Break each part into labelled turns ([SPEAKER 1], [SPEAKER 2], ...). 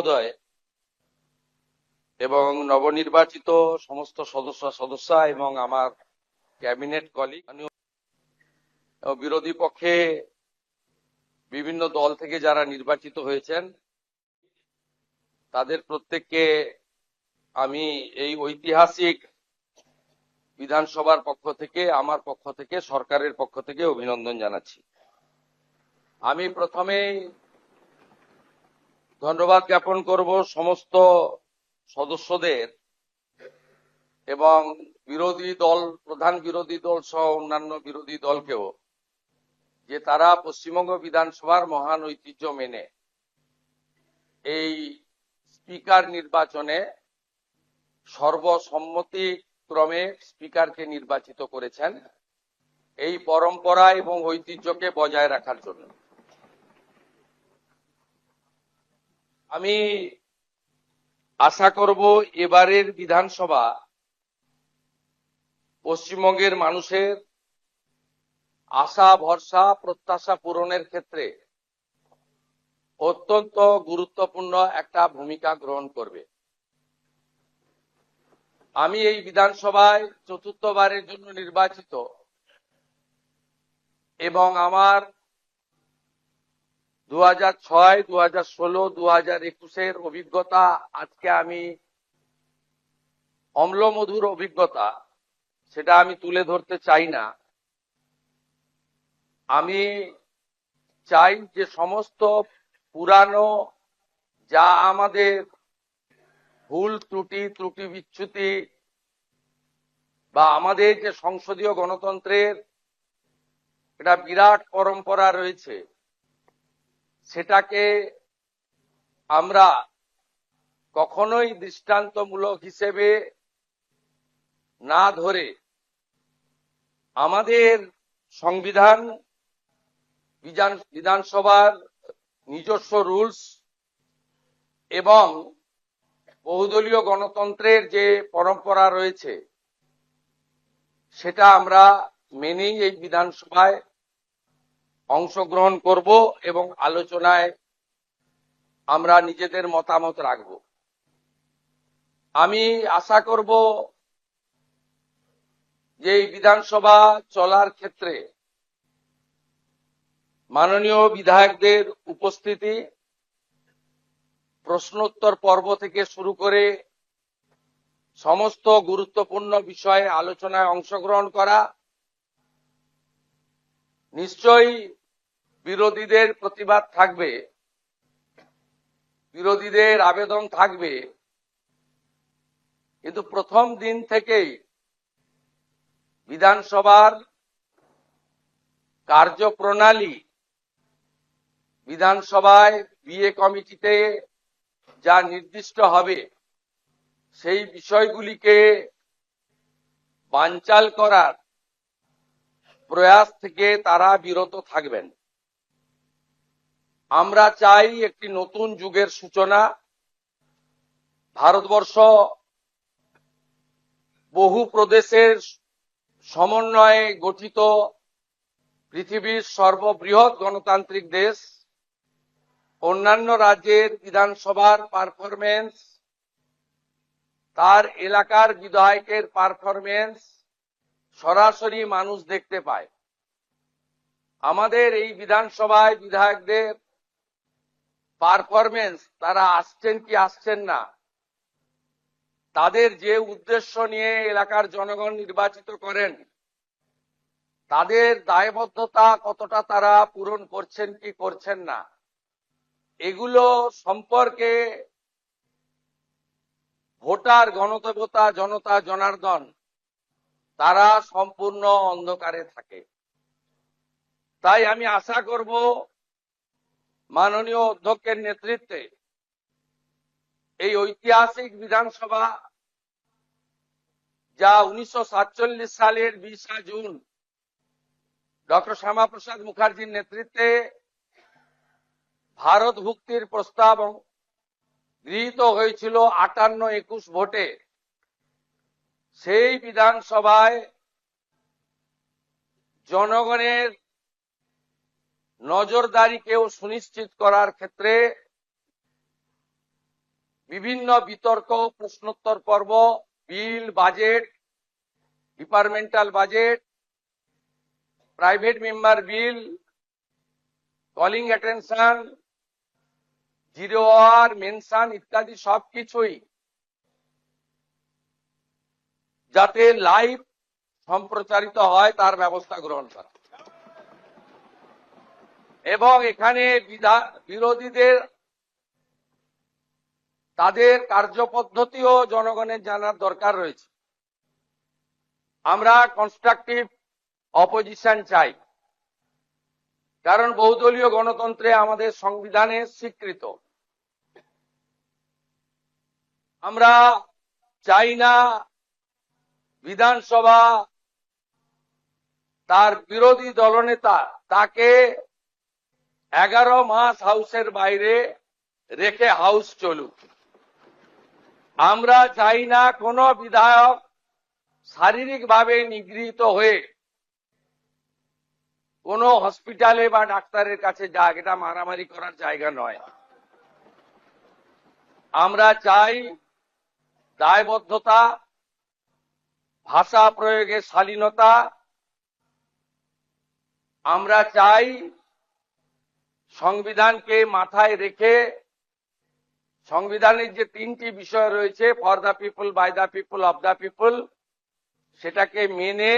[SPEAKER 1] মহোদয় এবং নবনির্বাচিত সমস্ত সদস্যা এবং আমার ক্যাবিনেট কলিগ, বিরোধী পক্ষে বিভিন্ন দল থেকে যারা নির্বাচিত হয়েছেন তাদের প্রত্যেককে আমি এই ঐতিহাসিক বিধানসভার পক্ষ থেকে, আমার পক্ষ থেকে, সরকারের পক্ষ থেকে অভিনন্দন জানাচ্ছি। আমি প্রথমেই ধন্যবাদ জ্ঞাপন করব সমস্ত সদস্যদের এবং প্রধান বিরোধী দল সহ অন্যান্য বিরোধী দলকেও, যে তারা পশ্চিমবঙ্গ বিধানসভার মহান ঐতিহ্য মেনে এই স্পিকার নির্বাচনে সর্বসম্মতিক্রমে স্পিকারকে নির্বাচিত করেছেন এই পরম্পরা এবং ঐতিহ্যকে বজায় রাখার জন্য। আমি আশা করব এবারের বিধানসভা পশ্চিমবঙ্গের মানুষের আশা ভরসা প্রত্যাশা পূরণের ক্ষেত্রে অত্যন্ত গুরুত্বপূর্ণ একটা ভূমিকা গ্রহণ করবে। আমি এই বিধানসভায় চতুর্থবারের জন্য নির্বাচিত এবং আমার 2006, 2016, 2021-এর অভিজ্ঞতা আজকে আমি অম্লমধুর অভিজ্ঞতা, সেটা আমি তুলে ধরতে চাই না। আমি চাই যে সমস্ত পুরানো যা আমাদের ভুল ত্রুটি বিচ্যুতি বা আমাদের যে সংসদীয় গণতন্ত্রের একটা বিরাট পরম্পরা রয়েছে, সেটাকে আমরা কখনোই দৃষ্টান্তমূলক হিসেবে না ধরে আমাদের সংবিধান, বিধানসভার নিজস্ব রুলস এবং বহুদলীয় গণতন্ত্রের যে পরম্পরা রয়েছে সেটা আমরা মেনেই এই বিধানসভায় অংশগ্রহণ করব এবং আলোচনায় আমরা নিজেদের মতামত রাখব। আমি আশা করব যে এই বিধানসভা চলার ক্ষেত্রে মাননীয় বিধায়কদের উপস্থিতি, প্রশ্নোত্তর পর্ব থেকে শুরু করে সমস্ত গুরুত্বপূর্ণ বিষয়ে আলোচনায় অংশগ্রহণ করা, নিশ্চয়ই বিরোধীদের প্রতিবাদ থাকবে, বিরোধীদের আবেদন থাকবে, কিন্তু প্রথম দিন থেকেই বিধানসভার কার্যপ্রণালী, বিধানসভায় বিএ কমিটিতে যা নির্দিষ্ট হবে সেই বিষয়গুলিকে বানচাল করার প্রয়াস থেকে তারা বিরত থাকবেন। আমরা চাই একটি নতুন যুগের সূচনা। ভারতবর্ষ বহু প্রদেশের সমন্বয়ে গঠিত পৃথিবীর সর্ববৃহৎ গণতান্ত্রিক দেশ। অন্যান্য রাজ্যের বিধানসভার পারফরমেন্স, তার এলাকার বিধায়কের পারফরমেন্স সরাসরি মানুষ দেখতে পায়। আমাদের এই বিধানসভায় বিধায়কদের পারফরমেন্স, তারা আসছেন কি আসছেন না, তাদের যে উদ্দেশ্য নিয়ে এলাকার জনগণ নির্বাচিত করেন, তাদের দায়বদ্ধতা কতটা তারা পূরণ করছেন কি করছেন না, এগুলো সম্পর্কে ভোটার, গণদেবতা, জনতা জনার্দন তারা সম্পূর্ণ অন্ধকারে থাকে। তাই আমি আশা করব মাননীয় অধ্যক্ষের নেতৃত্বে এই ঐতিহাসিক বিধানসভা, যা 1947 সালের 20 জুন ডক্টর শ্যামাপ্রসাদ মুখার্জির নেতৃত্বে ভারত ভুক্তির প্রস্তাব গৃহীত হয়েছিল 58-21 ভোটে, সেই বিধানসভায় জনগণের নজরদারিকেও সুনিশ্চিত করার ক্ষেত্রে বিভিন্ন বিতর্ক, প্রশ্নোত্তর পর্ব, bill, budget, departmental budget, private member bill, calling attention, zero hour, mention ইত্যাদি সবকিছুই যাতে লাইভ সম্প্রচারিত হয় তার ব্যবস্থা গ্রহণ করা এবং এখানে বিরোধীদের তাদের কার্যপদ্ধতিও জনগণের জানার দরকার রয়েছে। আমরা কনস্ট্রাকটিভ অপোজিশন চাই, কারণ বহুদলীয় গণতন্ত্রে আমাদের সংবিধানে স্বীকৃত। আমরা চাই না বিধানসভা তার বিরোধী দলনেতা তাকে 11 মাস হাউসের বাইরে রেখে হাউস চলুক। আমরা চাই না কোন বিধায়ক শারীরিকভাবে নিগৃহীত হয়ে কোন হসপিটালে বা ডাক্তারের কাছে যাক, এটা মারামারি করার জায়গা নয়। আমরা চাই দায়বদ্ধতা, ভাষা প্রয়োগের শালীনতা। আমরা চাই সংবিধানকে মাথায় রেখে সংবিধানের যে 3টি বিষয় রয়েছে, for the people, by the people, of the people, সেটাকে মেনে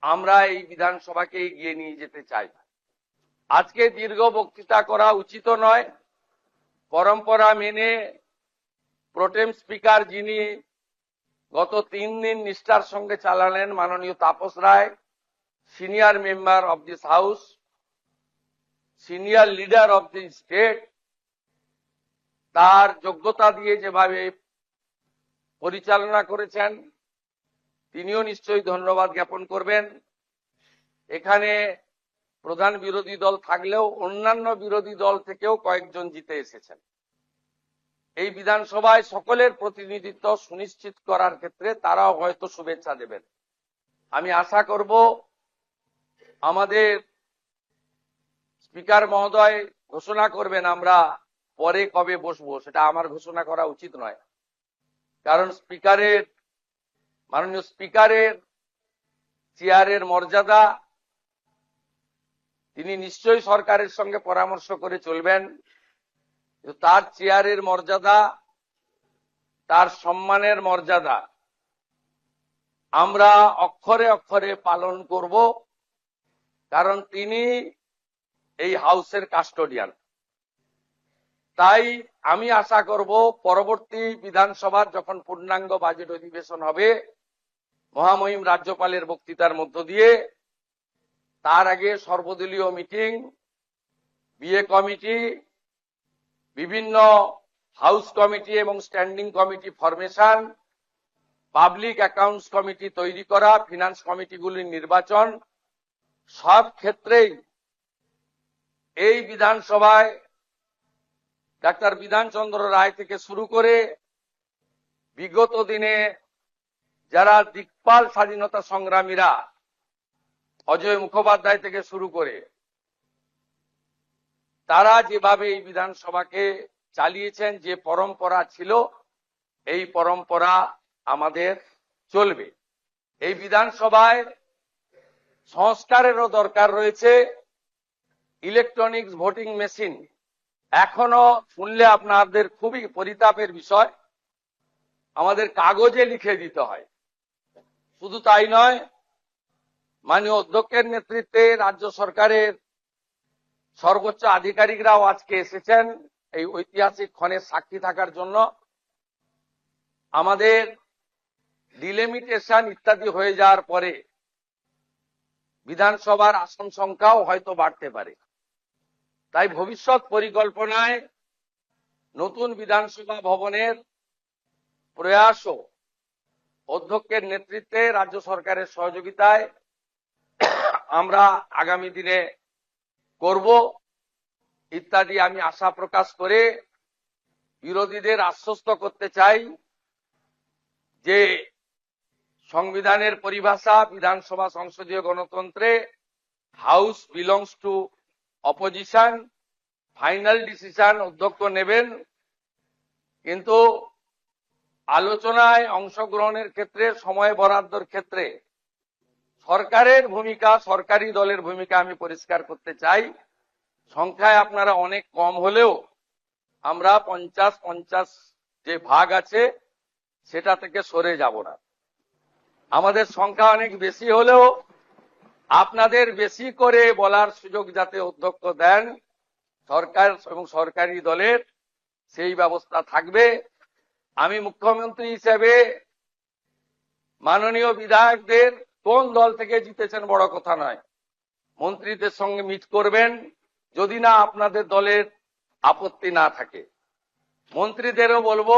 [SPEAKER 1] আমরা এই বিধানসভাকে এগিয়ে নিয়ে যেতে চাই। আজকে দীর্ঘ বক্তৃতা করা উচিত নয়। পরম্পরা মেনে প্রোটেম স্পিকার যিনি গত 3 দিন নিষ্ঠার সঙ্গে চালালেন, মাননীয় Tapas Roy, senior member of this house, senior leader of the state, তার যোগ্যতা দিয়ে যেভাবে পরিচালনা করেছেন তিনিও নিশ্চয়ই ধন্যবাদ জ্ঞাপন করবেন। এখানে প্রধান বিরোধী দল থাকলেও অন্যান্য বিরোধী দল থেকেও কয়েকজন জিতে এসেছেন। এই বিধানসভায় সকলের প্রতিনিধিত্ব সুনিশ্চিত করার ক্ষেত্রে তারাও হয়তো শুভেচ্ছা দেবেন। আমি আশা করব আমাদের স্পিকার মহোদয় ঘোষণা করবেন আমরা পরে কবে বসবো, সেটা আমার ঘোষণা করা উচিত নয়, কারণ মাননীয় স্পিকারের চেয়ারের মর্যাদা, তিনি নিশ্চয়ই সরকারের সঙ্গে পরামর্শ করে চলবেন। তার চেয়ারের মর্যাদা, তার সম্মানের মর্যাদা আমরা অক্ষরে অক্ষরে পালন করব, কারণ তিনি এই হাউসের কাস্টোডিয়ান। তাই আমি আশা করব পরবর্তী বিধানসভার যখন পূর্ণাঙ্গ বাজেট অধিবেশন হবে মহামহিম রাজ্যপালের বক্তৃতার মধ্য দিয়ে, তার আগে সর্বদলীয় মিটিং, বিএ কমিটি, বিভিন্ন হাউস কমিটি এবং standing committee formation, public accounts committee তৈরি করা, ফিনান্স কমিটিগুলির নির্বাচন, সব ক্ষেত্রেই এই বিধানসভায় ডাক্তার বিধানচন্দ্র রায় থেকে শুরু করে বিগত দিনে যারা দিকপাল স্বাধীনতা সংগ্রামীরা, অজয় মুখোপাধ্যায় থেকে শুরু করে, তারা যেভাবে এই বিধানসভাকে চালিয়েছেন, যে পরম্পরা ছিল, এই পরম্পরা আমাদের চলবে। এই বিধানসভায় সংস্কারেরও দরকার রয়েছে। ইলেকট্রনিক্স ভোটিং মেশিন এখনো শুনলে আপনাদের খুবই পরিতাপের বিষয়, আমাদের কাগজে লিখে দিতে হয়। শুধু তাই নয়, মাননীয় অধ্যক্ষের নেতৃত্বে রাজ্য সরকারের সর্বোচ্চ আধিকারিকরাও আজকে এসেছেন এই ঐতিহাসিক ক্ষণের সাক্ষী থাকার জন্য। আমাদের ডিলিমিটেশন ইত্যাদি হয়ে যাওয়ার পরে বিধানসভার আসন সংখ্যাও হয়তো বাড়তে পারে। তাই ভবিষ্যৎ পরিকল্পনায় নতুন বিধানসভা ভবনের প্রয়াসও অধ্যক্ষের নেতৃত্বে রাজ্য সরকারের সহযোগিতায় আমরা আগামী দিনে করব ইত্যাদি আমি আশা প্রকাশ করে বিরোধীদের আশ্বস্ত করতে চাই যে সংবিধানের পরিভাষা, বিধানসভা সংসদীয় গণতন্ত্রে house belongs to opposition, final decision অধ্যক্ষ নেবেন। কিন্তু আলোচনায় অংশগ্রহণের ক্ষেত্রে, সময় বরাদ্দর ক্ষেত্রে সরকারের ভূমিকা, সরকারি দলের ভূমিকা আমি পরিষ্কার করতে চাই। সংখ্যায় আপনারা অনেক কম হলেও আমরা 50-50 যে ভাগ আছে সেটা থেকে সরে যাব না। আমাদের সংখ্যা অনেক বেশি হলেও আপনাদের বেশি করে বলার সুযোগ যাতে অধ্যক্ষ দেন, সরকার এবং সরকারি দলের সেই ব্যবস্থা থাকবে। আমি মুখ্যমন্ত্রী হিসেবে মাননীয় বিধায়কদের কোন দল থেকে জিতেছেন বড় কথা নয়, মন্ত্রীদের সঙ্গে মিট করবেন, যদি না আপনাদের দলের আপত্তি না থাকে। মন্ত্রীদেরও বলবো,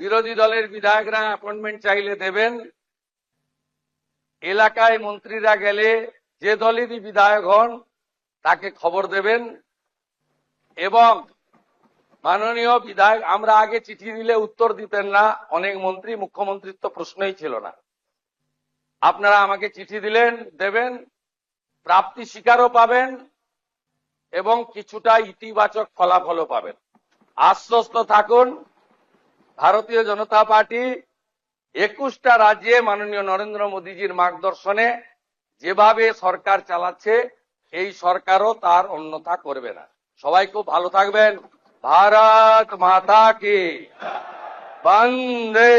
[SPEAKER 1] বিরোধী দলের বিধায়করা অ্যাপয়েন্টমেন্ট চাইলে দেবেন। এলাকায় মন্ত্রীরা গেলে যে দলেরই বিধায়ক হন তাকে খবর দেবেন। এবং মাননীয় বিধায়ক, আমরা আগে চিঠি দিলে উত্তর দিতেন না অনেক মন্ত্রী, মুখ্যমন্ত্রীর তো প্রশ্নই ছিল না। আপনারা আমাকে চিঠি দিলেন, দেবেন, প্রাপ্তি স্বীকারও পাবেন এবং কিছুটা ইতিবাচক ফলাফলও পাবেন। আশ্বস্ত থাকুন, ভারতীয় জনতা পার্টি 21টা রাজ্যে মাননীয় নরেন্দ্র মোদীজির মার্গদর্শনে যেভাবে সরকার চালাচ্ছে, এই সরকারও তার অন্যথা করবে না। সবাই খুব ভালো থাকবেন। ভারত মাতা কি বন্দে